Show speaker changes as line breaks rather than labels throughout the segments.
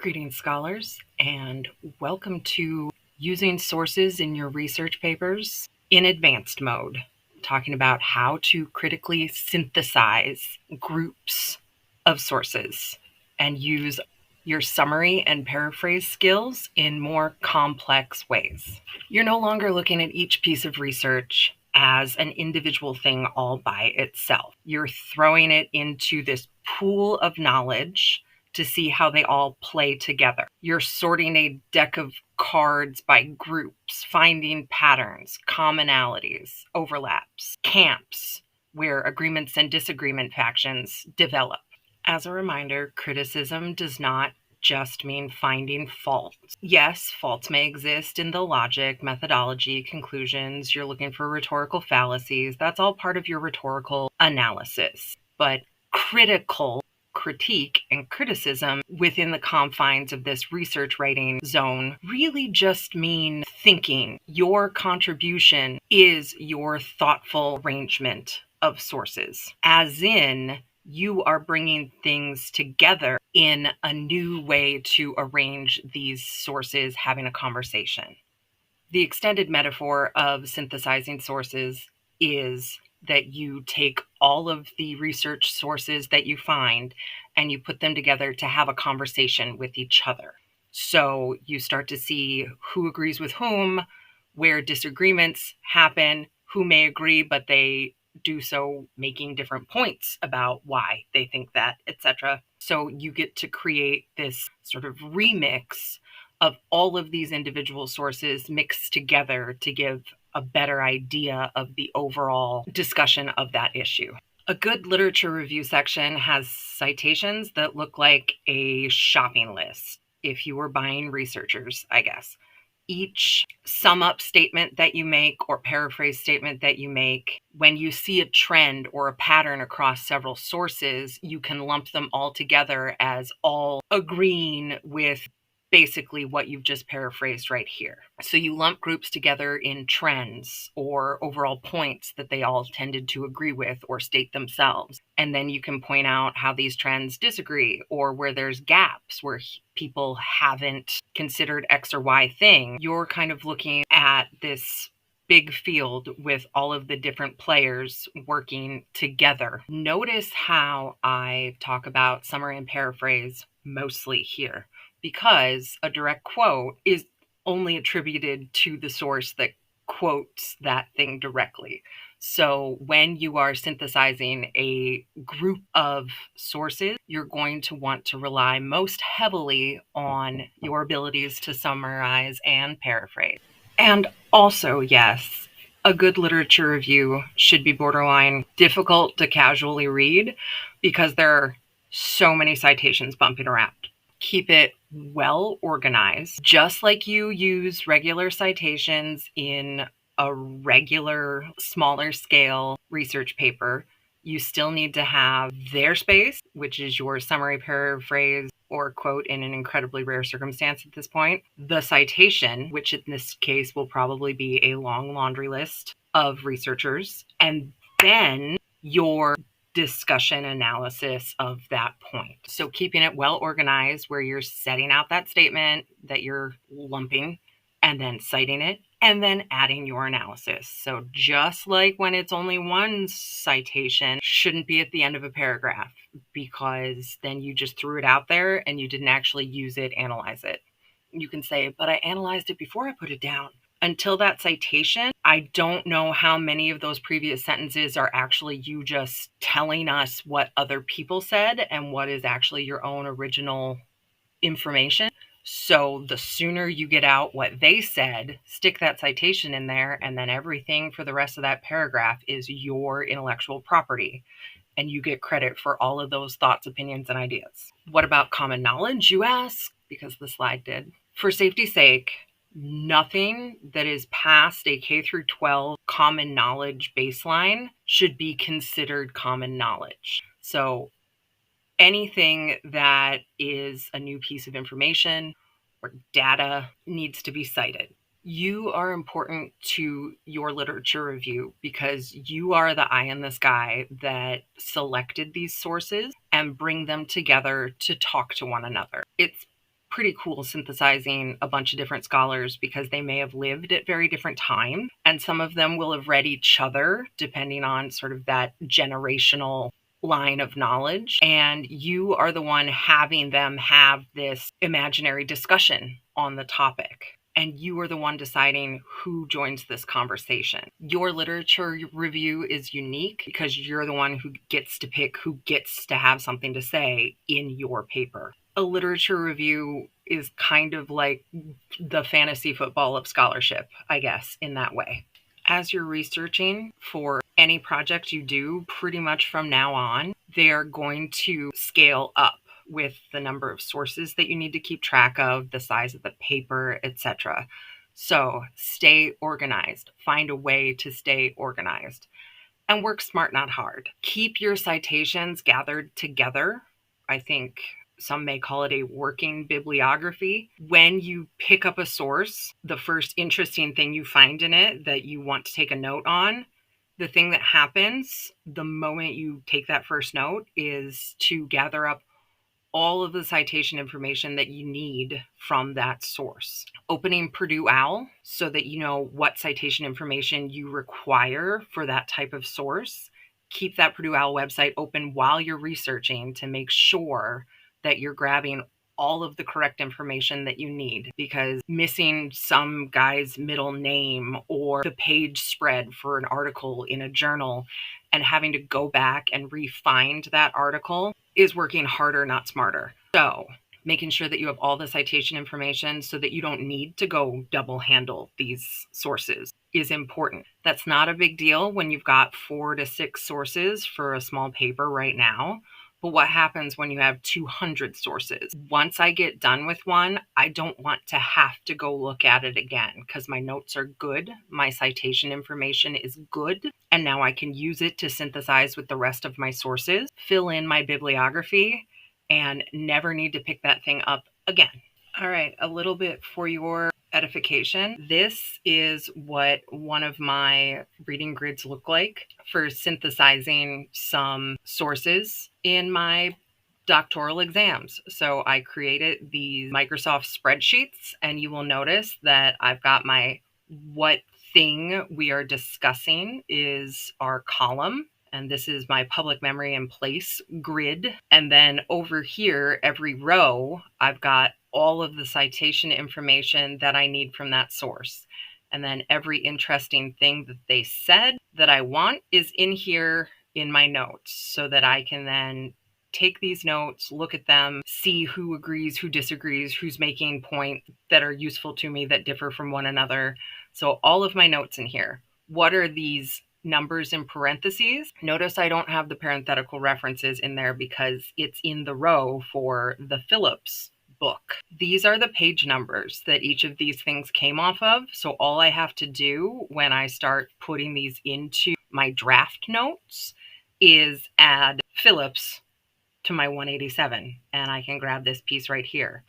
Greetings, scholars, and welcome to Using Sources in Your Research Papers in Advanced Mode, talking about how to critically synthesize groups of sources and use your summary and paraphrase skills in more complex ways. You're no longer looking at each piece of research as an individual thing all by itself. You're throwing it into this pool of knowledge to see how they all play together. You're sorting a deck of cards by groups, finding patterns, commonalities, overlaps, camps, where agreements and disagreement factions develop. As a reminder, criticism does not just mean finding faults. Yes, faults may exist in the logic, methodology, conclusions. You're looking for rhetorical fallacies. That's all part of your rhetorical analysis. But critique and criticism within the confines of this research writing zone really just mean thinking. Your contribution is your thoughtful arrangement of sources, as in you are bringing things together in a new way to arrange these sources, having a conversation. The extended metaphor of synthesizing sources is that you take all of the research sources that you find and you put them together to have a conversation with each other. So you start to see who agrees with whom, where disagreements happen, who may agree, but they do so making different points about why they think that, etc. So you get to create this sort of remix of all of these individual sources mixed together to give a better idea of the overall discussion of that issue. A good literature review section has citations that look like a shopping list if you were buying researchers, I guess. Each sum up statement that you make or paraphrase statement that you make, when you see a trend or a pattern across several sources, you can lump them all together as all agreeing with basically what you've just paraphrased right here. So you lump groups together in trends or overall points that they all tended to agree with or state themselves. And then you can point out how these trends disagree or where there's gaps where people haven't considered X or Y thing. You're kind of looking at this big field with all of the different players working together. Notice how I talk about summary and paraphrase mostly here, because a direct quote is only attributed to the source that quotes that thing directly. So when you are synthesizing a group of sources, you're going to want to rely most heavily on your abilities to summarize and paraphrase. And also, yes, a good literature review should be borderline difficult to casually read because there are so many citations bumping around. Keep it well organized, just like you use regular citations in a regular, smaller scale research paper. You still need to have their space, which is your summary, paraphrase, or quote in an incredibly rare circumstance at this point. The citation, which in this case will probably be a long laundry list of researchers, and then your discussion analysis of that point. So keeping it well organized where you're setting out that statement that you're lumping and then citing it and then adding your analysis. So just like when it's only one citation, shouldn't be at the end of a paragraph because then you just threw it out there and you didn't actually use it, analyze it. You can say, but I analyzed it before I put it down. Until that citation, I don't know how many of those previous sentences are actually you just telling us what other people said and what is actually your own original information. So the sooner you get out what they said, stick that citation in there, and then everything for the rest of that paragraph is your intellectual property. And you get credit for all of those thoughts, opinions, and ideas. What about common knowledge, you ask? Because the slide did. For safety's sake, nothing that is past a K through 12 common knowledge baseline should be considered common knowledge. So anything that is a new piece of information or data needs to be cited. You are important to your literature review because you are the eye in the sky that selected these sources and bring them together to talk to one another. It's pretty cool synthesizing a bunch of different scholars because they may have lived at very different times, and some of them will have read each other depending on sort of that generational line of knowledge. And you are the one having them have this imaginary discussion on the topic. And you are the one deciding who joins this conversation. Your literature review is unique because you're the one who gets to pick who gets to have something to say in your paper. A literature review is kind of like the fantasy football of scholarship, I guess, in that way. As you're researching for any project you do, pretty much from now on, they're going to scale up with the number of sources that you need to keep track of, the size of the paper, etc. So stay organized. Find a way to stay organized. And work smart, not hard. Keep your citations gathered together. I think some may call it a working bibliography. When you pick up a source, the first interesting thing you find in it that you want to take a note on, the thing that happens the moment you take that first note is to gather up all of the citation information that you need from that source. Opening Purdue OWL so that you know what citation information you require for that type of source. Keep that Purdue OWL website open while you're researching to make sure that you're grabbing all of the correct information that you need, because missing some guy's middle name or the page spread for an article in a journal and having to go back and re-find that article is working harder, not smarter. So making sure that you have all the citation information so that you don't need to go double handle these sources is important. That's not a big deal when you've got 4 to 6 sources for a small paper right now. But what happens when you have 200 sources? Once I get done with one, I don't want to have to go look at it again because my notes are good. My citation information is good. And now I can use it to synthesize with the rest of my sources, fill in my bibliography, and never need to pick that thing up again. All right, a little bit for your edification. This is what one of my reading grids look like for synthesizing some sources in my doctoral exams. So I created these Microsoft spreadsheets, and you will notice that I've got my what thing we are discussing is our column. And this is my public memory and place grid. And then over here, every row, I've got all of the citation information that I need from that source. And then every interesting thing that they said that I want is in here in my notes so that I can then take these notes, look at them, see who agrees, who disagrees, who's making points that are useful to me that differ from one another. So all of my notes in here. What are these numbers in parentheses? Notice I don't have the parenthetical references in there because it's in the row for the Phillips book. These are the page numbers that each of these things came off of. So all I have to do when I start putting these into my draft notes is add Phillips to my 187, and I can grab this piece right here.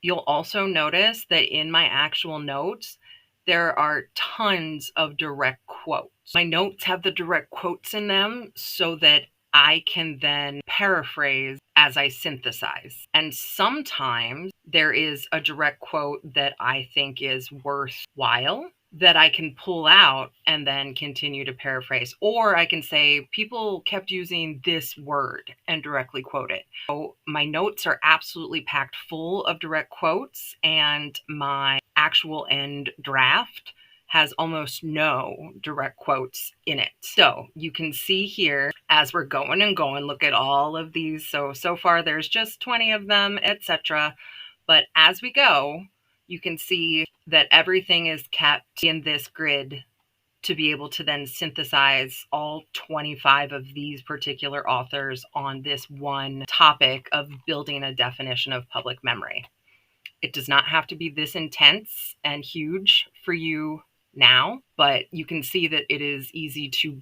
You'll also notice that in my actual notes, there are tons of direct quotes. My notes have the direct quotes in them so that I can then paraphrase as I synthesize. And sometimes there is a direct quote that I think is worthwhile that I can pull out and then continue to paraphrase. Or I can say, people kept using this word and directly quote it. So my notes are absolutely packed full of direct quotes, and my actual end draft has almost no direct quotes in it. So you can see here as we're going and going, look at all of these. So far there's just 20 of them, etc. But as we go, you can see that everything is kept in this grid to be able to then synthesize all 25 of these particular authors on this one topic of building a definition of public memory. It does not have to be this intense and huge for you now, but you can see that it is easy to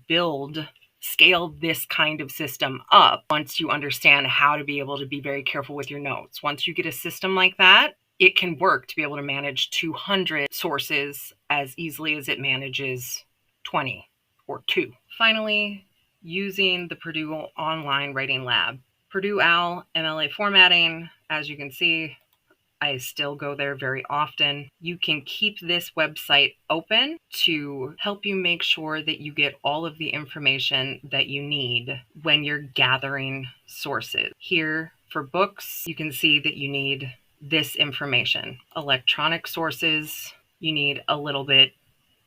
scale this kind of system up once you understand how to be able to be very careful with your notes. Once you get a system like that, it can work to be able to manage 200 sources as easily as it manages 20 or 2. Finally, using the Purdue Online Writing Lab. Purdue OWL MLA formatting, as you can see, I still go there very often. You can keep this website open to help you make sure that you get all of the information that you need when you're gathering sources. Here for books, you can see that you need this information. Electronic sources, you need a little bit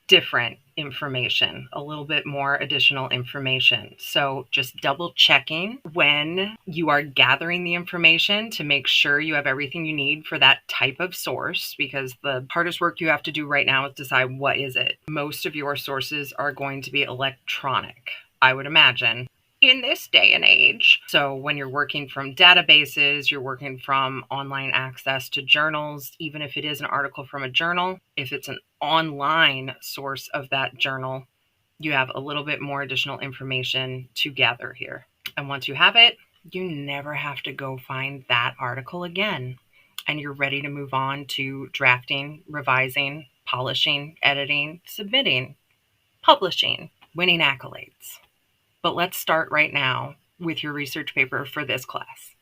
different information, a little bit more additional information. So just double checking when you are gathering the information to make sure you have everything you need for that type of source, because the hardest work you have to do right now is decide what is it. Most of your sources are going to be electronic, I would imagine, in this day and age. So when you're working from databases, you're working from online access to journals, even if it is an article from a journal, if it's an online source of that journal, you have a little bit more additional information to gather here. And once you have it, you never have to go find that article again. And you're ready to move on to drafting, revising, polishing, editing, submitting, publishing, winning accolades. But let's start right now with your research paper for this class.